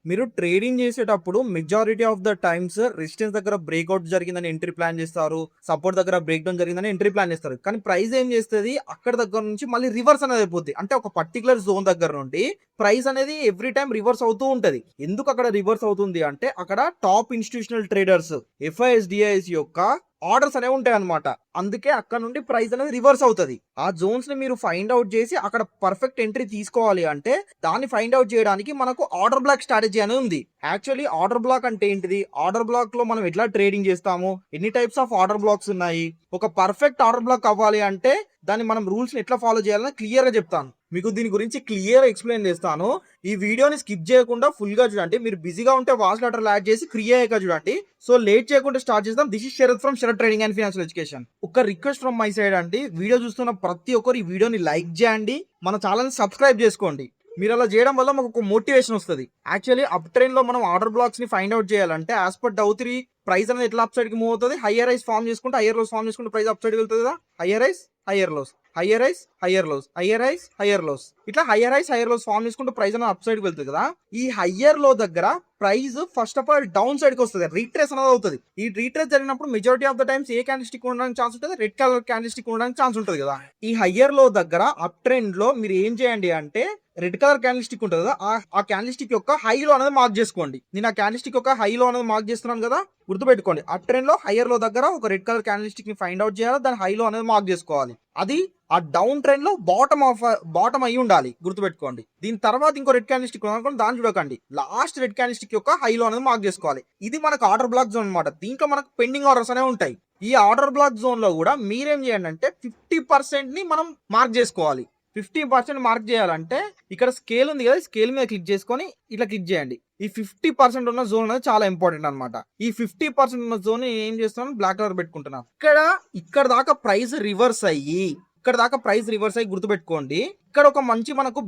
మీరు ట్రేడింగ్ చేసేటప్పుడు majority of the times resistance దగ్గర బ్రేక్అవుట్ జరిగిందని ఎంట్రీ ప్లాన్ చేస్తారు, సపోర్ట్ దగ్గర బ్రేక్ డౌన్ జరిగిందని ఎంట్రీ ప్లాన్ చేస్తారు. కానీ ప్రైస్ ఏం చేస్తుంది, అక్కడ దగ్గర నుంచి మళ్ళీ రివర్స్ అనేది అయిపోద్ది. అంటే ఒక పర్టికులర్ జోన్ దగ్గర నుండి ప్రైస్ అనేది ఎవ్రీ టైం రివర్స్ అవుతూ ఉంటది. ఎందుకు అక్కడ రివర్స్ అవుతుంది అంటే అక్కడ టాప్ ఇన్స్టిట్యూషనల్ ట్రేడర్స్ FISDIS యొక్క ఆర్డర్స్ అనేవి ఉంటాయి అనమాట. అందుకే అక్కడ నుండి ప్రైస్ అనేది రివర్స్ అవుతుంది. ఆ జోన్స్ ని మీరు ఫైండ్ అవుట్ చేసి అక్కడ పర్ఫెక్ట్ ఎంట్రీ తీసుకోవాలి అంటే దాన్ని ఫైండ్ అవుట్ చేయడానికి మనకు ఆర్డర్ బ్లాక్ స్ట్రాటజీ అనేది ఉంది. యాక్చువల్లీ ఆర్డర్ బ్లాక్ అంటే ఏంటిది, ఆర్డర్ బ్లాక్ లో మనం ఎట్లా ట్రేడింగ్ చేస్తాము, ఎన్ని టైప్స్ ఆఫ్ ఆర్డర్ బ్లాక్స్ ఉన్నాయి, ఒక పర్ఫెక్ట్ ఆర్డర్ బ్లాక్ అవ్వాలి అంటే దాన్ని మనం రూల్స్ ఎట్లా ఫాలో చేయాలని క్లియర్ గా చెప్తాను. మీకు దీని గురించి క్లియర్ ఎక్స్ప్లెయిన్ చేస్తాను. ఈ వీడియోని స్కిప్ చేయకుండా ఫుల్ గా చూడండి. మీరు బిజీగా ఉంటే వాచ్ లెటర్ యాడ్ చేసి క్రియేట్ చూడండి. సో లేట్ చేయకుండా స్టార్ట్ చేద్దాం. This is Sharath from Sharath trading and financial education. ఒక రిక్వెస్ట్ ఫ్రమ్ మై సైడ్ అండి, వీడియో చూస్తున్న ప్రతి ఒక్కరు ఈ వీడియోని లైక్ చేయండి, మన ఛానల్ ని సబ్స్క్రైబ్ చేసుకోండి. మీరు అలా చేయడం వల్ల మాకు ఒక మోటివేషన్ వస్తుంది. యాక్చువల్లీ అప్ ట్రెండ్ లో మనం ఆర్డర్ బ్లాక్స్ ని ఫైండ్ అవుట్ చేయాలంటే యాజ్ పర్ డౌ3 ప్రైస్ అనేది ఎట్లా అప్ సైడ్ కి మూవ్ అవుతుంది, హైయర్ రైస్ ఫార్మ్ చేసుకుంటే హైయర్ లోస్ ఫార్మ్ చేసుకుంటే ప్రైస్ అప్ సైడ్ వెళ్తుంది కదా. Higher highs higher lows, higher highs higher lows, higher highs higher lows, ఇట్లా higher highs higher lows form చేసుకుంటే ప్రైస్ అనేది అప్ సైడ్ కి వెళ్తుంది కదా. ఈ హైయర్ లో దగ్గర price first of all down side కి వస్తుంది, రీట్రేస్ అనేది అవుతుంది. ఈ రీట్రేస్ జరిగినప్పుడు majority of the times A candle stick ఉండడానికి ఛాన్స్ ఉంటుంది, రెడ్ కలర్ క్యాండిల్ స్టిక్ ఉండడానికి ఛాన్స్ ఉంటుంది కదా. ఈ హైయర్ లో దగ్గర అప్ ట్రెండ్ లో మీరు ఏం చేయండి అంటే రెడ్ కలర్ క్యాండిల్ స్టిక్ ఉంటుంది కదా, ఆ క్యాండిల్ స్టిక్ యొక్క హైలో అనేది మార్క్ చేసుకోండి. నేను ఆ క్యాండిల్ స్టిక్ యొక్క హైలో అనేది మార్క్ చేస్తున్నాను కదా, గుర్తుపెట్టుకోండి. అప్ ట్రెండ్ లో హైయర్ లో దగ్గర ఒక రెడ్ కలర్ క్యాండిల్ స్టిక్ ని ఫైండ్ అవుట్ చేయాలి, దాని హైలో అనేది మార్క్ చేసుకోవాలి. అది ఆ డౌన్ ట్రెండ్ లో బాటమ్ అయ్యి ఉండాలి, గుర్తుపెట్టుకోండి. దీని తర్వాత ఇంకో రెడ్ క్యాండిల్ స్టిక్ అనుకోండి, దాన్ని చూడకండి. లాస్ట్ రెడ్ క్యాండిల్ స్టిక్ యొక్క హైలో అనేది మార్క్ చేసుకోవాలి. ఇది మనకు ఆర్డర్ బ్లాక్ జోన్ అనమాట. దీంట్లో మనకు పెండింగ్ ఆర్డర్స్ అనేవి ఉంటాయి. ఈ ఆర్డర్ బ్లాక్ జోన్ లో కూడా మీరేం చేయండి అంటే 50% ని మనం మార్క్ చేసుకోవాలి. 50% మార్క్ చేయాలంటే ఇక్కడ స్కేల్ ఉంది కదా, స్కేల్ మీద క్లిక్ చేసుకొని ఇట్లా క్లిక్ చేయండి. ఈ 50% ఉన్న జోన్ అనేది చాలా ఇంపార్టెంట్ అనమాట. ఈ 50% ఉన్న జోన్ ఏం చేస్తున్నాను, బ్లాక్ కలర్ పెట్టుకుంటున్నాను. ఇక్కడ దాకా ప్రైస్ రివర్స్ అయ్యి గుర్తుపెట్టుకోండి. ఇక్కడ ఒక మంచి మనకు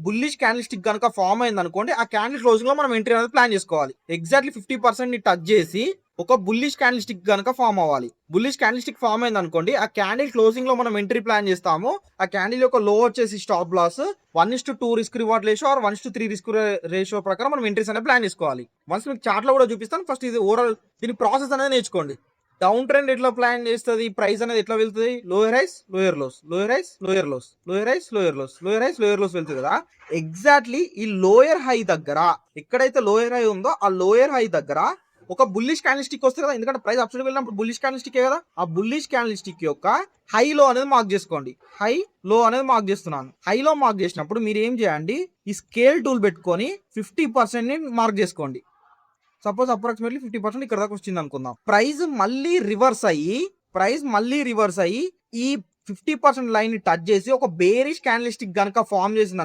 బుల్లిష్ క్యాండిల్ స్టిక్ కనుక ఫామ్ అయింది అనుకోండి, ఆ క్యాండిల్ క్లోజింగ్ లో మనం ఎంట్రీ అనేది ప్లాన్ చేసుకోవాలి. ఎగ్జాక్ట్లీ 50% ని టచ్ చేసి ఒక బుల్లిష్ క్యాండిల్ స్టిక్ కనుక ఫామ్ అవ్వాలి. బుల్లిష్ క్యాండిల్ స్టిక్ ఫామ్ అయింది అనుకోండి, ఆ క్యాండిల్ క్లోజింగ్ లో మనం ఎంట్రీ ప్లాన్ చేస్తాము. ఆ క్యాండిల్ యొక్క లో వచ్చేసి stop loss 1:2 risk reward ratio or 1:3 risk ratio ప్రకారం మనం ఎంట్రీస్ అనేది ప్లాన్ చేసుకోవాలి. వన్స్ మీకు చార్ట్ లో కూడా చూపిస్తాను. ఫస్ట్ ఇది ఓవరాల్ దీని ప్రాసెస్ అనేది నేర్చుకోండి. డౌన్ ట్రెండ్ ఎట్లా ప్లాన్ చేస్తుంది, ప్రైస్ అనేది ఎట్లా వెళ్తుంది, lower highs lower lows, lower highs lower lows, lower highs lower lows, lower highs lower lows వెళ్తుంది కదా. ఎగ్జాక్ట్లీ ఈ లోయర్ హై దగ్గర ఎక్కడైతే లోయర్ హై ఉందో ఆ లోయర్ హై దగ్గర ఒక బుల్లిష్ క్యాండిల్ స్టిక్ వస్తుంది కదా. ఎందుకంటే ప్రైస్ అప్ సైడ్ వెళ్ళినప్పుడు బుల్లిష్ క్యాండిల్ స్టిక్ కదా. ఆ బుల్లిష్ క్యాండిల్ స్టిక్ యొక్క హై లో అనేది మార్క్ చేసుకోండి. హై లో అనేది మార్క్ చేస్తున్నాను. హైలో మార్క్ చేసినప్పుడు మీరు ఏం చేయండి, ఈ స్కేల్ టూల్ పెట్టుకొని 50% ని మార్క్ చేసుకోండి. సపోజ్ అప్రాక్సిమేట్లీ 50% ఇక్కడ దాకా వచ్చింది అనుకుందాం. ప్రైస్ మళ్ళీ రివర్స్ అయ్యి ఈ 50% లైన్ ని టచ్ చేసి ఒక బేరిష్ క్యాండిల్ స్టిక్ గనక ఫామ్ చేసింది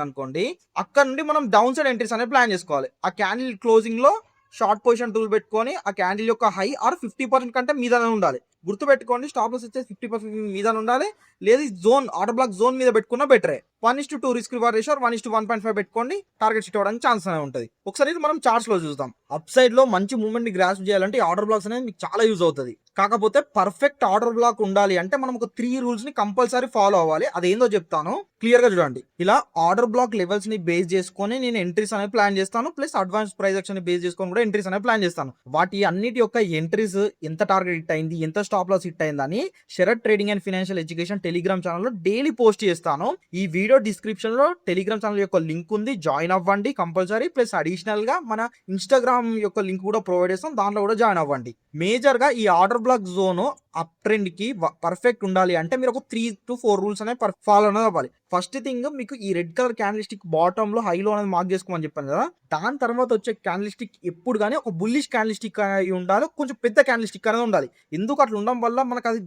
అనుకోండి, అక్కడ నుండి మనం డౌన్ సైడ్ ఎంట్రీస్ అనేది ప్లాన్ చేసుకోవాలి. ఆ క్యాండిల్ క్లోజింగ్ లో షార్ట్ పొజిషన్ టూల్ పెట్టుకొని ఆ క్యాండిల్ యొక్క హై ఆర్ 50% కంటే మీదనే ఉండాలి. గుర్తుపెట్టుకోండి, స్టాప్ లాస్ వచ్చేసి 50% మీద ఉండాలి. లేదు జోన్ ఆర్డర్ బ్లాక్ జోన్ మీద పెట్టుకున్నా బెటరే. 1:2 రిస్క్ రివార్డ్ రేషియో 1:1.5 పెట్టుకోండి, టార్గెట్ హిట్ అవ్వడానికి ఛాన్స్ అనేది ఉంటుంది. ఒకసారి ఇది మనం చార్ట్స్ లో చూద్దాం. అప్ సైడ్ లో మంచి మూవ్మెంట్ ని గ్రాస్ప్ చేయాలంటే ఆర్డర్ బ్లాక్స్ అనేది మీకు చాలా యూజ్ అవుతుంది. కాకపోతే పర్ఫెక్ట్ ఆర్డర్ బ్లాక్ ఉండాలి అంటే మనం ఒక 3 రూల్స్ ని కంపల్సరీ ఫాలో అవ్వాలి. అదేందో చెప్తాను, క్లియర్ గా చూడండి. ఇలా ఆర్డర్ బ్లాక్ లెవెల్స్ ని బేస్ చేసుకొని నేను ఎంట్రీస్ అనేది ప్లాన్ చేస్తాను, ప్లస్ అడ్వాన్స్ ప్రైస్ యాక్షన్ ని బేస్ చేసుకొని కూడా ఎంట్రీస్ అనేది ప్లాన్ చేస్తాను. వాటి అన్నిటి యొక్క ఎంట్రీస్ ఎంత టార్గెట్ హిట్ అయింది, ఎంత స్టాప్ లాస్ హిట్ అయిందని Sharath trading and financial education telegram channel లో డైలీ పోస్ట్ చేస్తాను. ఈ వీడియో డిస్క్రిప్షన్ లో టెలిగ్రామ్ ఛానల్ యొక్క లింక్ ఉంది, జాయిన్ అవ్వండి కంపల్సరీ. ప్లస్ అడిషనల్ గా మన ఇన్స్టాగ్రామ్ యొక్క లింక్ కూడా ప్రొవైడ్ చేస్తాం, దాంట్లో కూడా జాయిన్ అవ్వండి. మేజర్ గా ఈ order black zone up trend కి పర్ఫెక్ట్ ఉండాలి అంటే మీరు ఒక 3 to 4 రూల్స్ అనేవి ఫాలో అనేది అవ్వాలి. ఫస్ట్ థింగ్, మీకు ఈ red colour candle stick bottom లో హైలో అనేది మార్క్ చేసుకోమని చెప్పాను కదా. దాని తర్వాత వచ్చే క్యాండిల్ స్టిక్ ఎప్పుడు కానీ ఒక బుల్లిష్ క్యాండిల్ స్టిక్ అయి ఉండాలి, కొంచెం పెద్ద క్యాండిల్ స్టిక్ అనేది ఉండాలి. ఎందుకు అట్లా ఉండడం వల్ల మనకు అది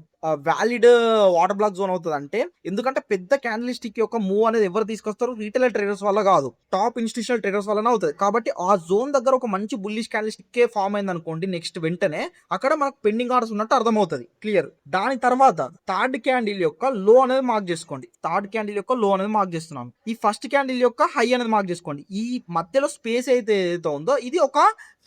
వ్యాలిడ్ వాటర్ బ్లాక్ జోన్ అవుతుంది అంటే, ఎందుకంటే పెద్ద క్యాండిల్ స్టిక్ యొక్క మూవ్ అనేది ఎవరు తీసుకొస్తారు, రీటైల్ ట్రేడర్స్ వల్ల కాదు, టాప్ ఇన్స్టిట్యూషనల్ ట్రేడర్స్ వల్లనే అవుతుంది. కాబట్టి ఆ జోన్ దగ్గర ఒక మంచి బుల్లిష్ క్యాండిల్ స్టిక్ ఫామ్ అయింది అనుకోండి, నెక్స్ట్ వెంటనే అక్కడ మనకు పెండింగ్ ఆర్డర్స్ ఉన్నట్టు అర్థమవుతుంది. క్లియర్. దాని తర్వాత థర్డ్ క్యాండిల్ యొక్క లో అనేది మార్క్ చేసుకోండి. మార్క్ చేస్తున్నాను. ఈ ఫస్ట్ క్యాండిల్ యొక్క హై అనేది మార్క్ చేసుకోండి. ఈ మధ్యలో స్పేస్ అయితే ఏదైతే ఉందో ఇది ఒక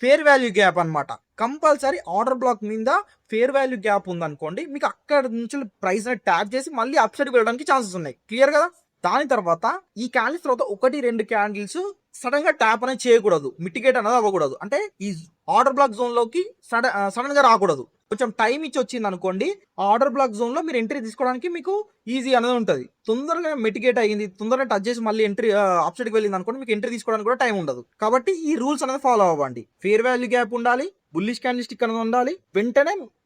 ఫేర్ వాల్యూ గ్యాప్ అనమాట. కంపల్సరీ ఆర్డర్ బ్లాక్ మీద ఫేర్ వాల్యూ గ్యాప్ ఉందనుకోండి, మీకు అక్కడ నుంచి ప్రైస్ అనేది ట్యాప్ చేసి మళ్ళీ అప్ సైడ్ వెళ్ళడానికి ఛాన్సెస్ ఉన్నాయి. క్లియర్ కదా. దాని తర్వాత ఈ క్యాండిల్స్ తర్వాత 1-2 క్యాండిల్స్ సడన్ గా ట్యాప్ అనేది చేయకూడదు, మిటిగేట్ అనేది అవ్వకూడదు. అంటే ఈ ఆర్డర్ బ్లాక్ జోన్ లోకి సడన్ గా రాకూడదు. కొంచెం టైం ఇచ్చి వచ్చింది అనుకోండి, ఆ ఆర్డర్ బ్లాక్ జోన్ లో మీరు ఎంట్రీ తీసుకోవడానికి మీకు ఈజీ అనేది ఉంటుంది. తొందరగా మిటిగేట్ అయ్యింది, తొందరగా టచ్ చేసి మళ్ళీ ఎంట్రీ అప్సైడ్కి వెళ్ళింది అనుకోండి, మీకు ఎంట్రీ తీసుకోవడానికి కూడా టైం ఉండదు. కాబట్టి ఈ రూల్స్ అనేది ఫాలో అవ్వండి. ఫేర్ వాల్యూ గ్యాప్ ఉండాలి, బుల్లిష్ క్యాండిల్ స్టిక్ అనేది ఉండాలి,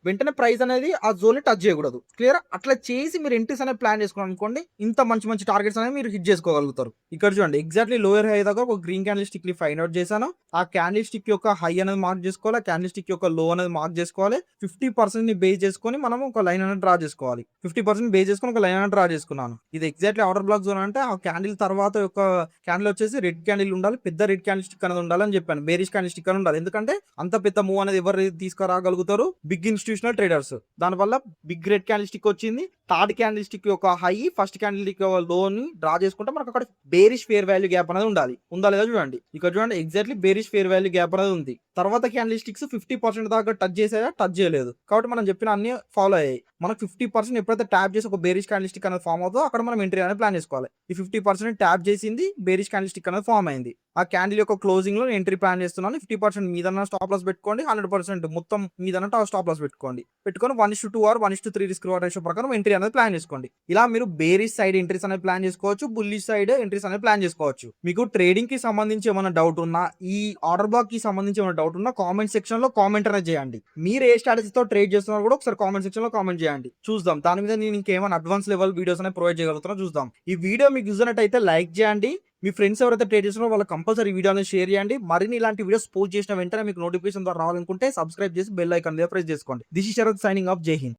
వెంటనే ప్రైస్ అనేది ఆ జోన్ ని టచ్ చేయకూడదు. క్లియర్? అట్లా చేసి మీరు ఎంట్రీస్ అనేది ప్లాన్ చేసుకున్నారు అనుకోండి, ఇంత మంచి మంచి టార్గెట్స్ అనేది మీరు హిట్ చేసుకోగలుగుతారు. ఇక్కడ చూడండి, ఎగ్జాక్ట్లీ లోయర్ హై దగ్గర ఒక గ్రీన్ క్యాండిల్ స్టిక్ ని ఫైండ్ అవుట్ చేశాను. ఆ క్యాండిల్ స్టిక్ యొక్క హై అనేది మార్క్ చేసుకోవాలి, ఆ క్యాండిల్ స్టిక్ యొక్క లో అనేది మార్క్ చేసుకోవాలి. 50% ని బేస్ చేసుకొని మనం ఒక లైన్ అనేది డ్రా చేసుకోవాలి. 50% బేస్ చేసుకొని ఒక లైన్ అనేది డ్రా చేసుకున్నాను. ఇది ఎగ్జాక్ట్లీ ఆర్డర్ బ్లాక్ జోన్. అంటే ఆ క్యాండిల్ తర్వాత యొక్క క్యాండిల్ వచ్చేసి రెడ్ క్యాండిల్ ఉండాలి, పెద్ద రెడ్ క్యాండిల్ స్టిక్ అనేది ఉండాలని చెప్పాను. బేరిష్ క్యాండిల్ స్టిక్ అని ఉండాలి, ఎందుకంటే అంత పెద్ద మూవ్ అనేది ఎవరు తీసుకురాగలుగుతారు? Big institutional traders. దానివల్ల బిగ్ రెడ్ క్యాండిల్ స్టిక్ వచ్చింది. థర్డ్ క్యాండిల్ స్టిక్ యొక్క హై, ఫస్ట్ క్యాండిల్ స్టిక్ లోని డ్రా చేసుకుంటే మనకు అక్కడ బేరిష్ ఫేర్ వాల్యూ గ్యాప్ అనేది ఉండాలి. ఉందా లేదా చూడండి. ఇక్కడ చూడండి, exactly bearish fair value gap అనేది ఉంది. తర్వాత క్యాండిల్ స్టిక్స్ 50% దాకా టచ్ చేసాయా? టచ్ చేయలేదు. కాబట్టి మనం చెప్పిన అన్ని ఫాలో అయ్యాయి. మనకు 50% ఎప్పుడైతే ట్యాప్ చేసి ఒక బేరిష్ క్యాండిల్ స్టిక్ అనేది ఫామ్ అవుతుందో అక్కడ మనం ఎంట్రీ అనేది ప్లాన్ చేసుకోవాలి. ఈ 50% ట్యాప్ చేసింది, బేరిష్ క్యాండిల్ స్టిక్ అనేది ఫామ్ అయింది. ఆ క్యాండిల్ యొక్క క్లోజింగ్ లో ఎంట్రీ ప్లాన్ చేస్తున్నాను. 50% మీదన్నా స్టాప్ లాస్ పెట్టుకోండి, 100% మొత్తం మీదన్నా స్టాప్ లాస్ పెట్టుకొని 1:2 ఆర్ 1:3 రిస్క్ రివార్డ్ రేషియో ప్రకారం ఎంట్రీ అనేది ప్లాన్ చేసుకోండి. ఇలా మీరు బేరిష్ సైడ్ ఎంట్రీస్ అనేది ప్లాన్ చేసుకోవచ్చు, బుల్లిష్ సైడ్ ఎంట్రీస్ అనేది ప్లాన్ చేసుకోవచ్చు. మీకు ట్రేడింగ్ కి సంబంధించి ఏమైనా డౌట్ ఉన్నా, ఈ ఆర్డర్ బ్లాక్ కి సంబంధించి ఏమైనా డౌట్ ఉన్నా కామెంట్ సెక్షన్ లో కామెంట్ అనేది చేయండి. మీరు ఏ స్ట్రాటజీతో ట్రేడ్ చేస్తున్నారో కూడా ఒకసారి కామెంట్ సెక్షన్ లో కామెంట్ చేయండి, చూద్దాం. దాని మీద నేను ఇంకేమైనా అడ్వాన్స్ లెవెల్ వీడియోస్ అనేది ప్రొవైడ్ చేయగలుగుతానో చూద్దాం. ఈ వీడియో మీకు యూజ్ అయినట్టయితే లైక్ చేయండి. మీ ఫ్రెండ్స్ ఎవరైతే ట్రేడ్ చేస్తున్నారో వాళ్ళు కంపల్సరీ వీడియోని షేర్ చేయండి. మరిన్ని ఇలాంటి వీడియోస్ పోస్ట్ చేసిన వెంటనే మీకు నోటిఫికేషన్ ద్వారా రావాలనుకుంటే సబ్స్క్రైబ్ చేసి బెల్ ఐకాన్ మీద ప్రెస్ చేసుకోండి. This is Sharath signing off. Jai Hind.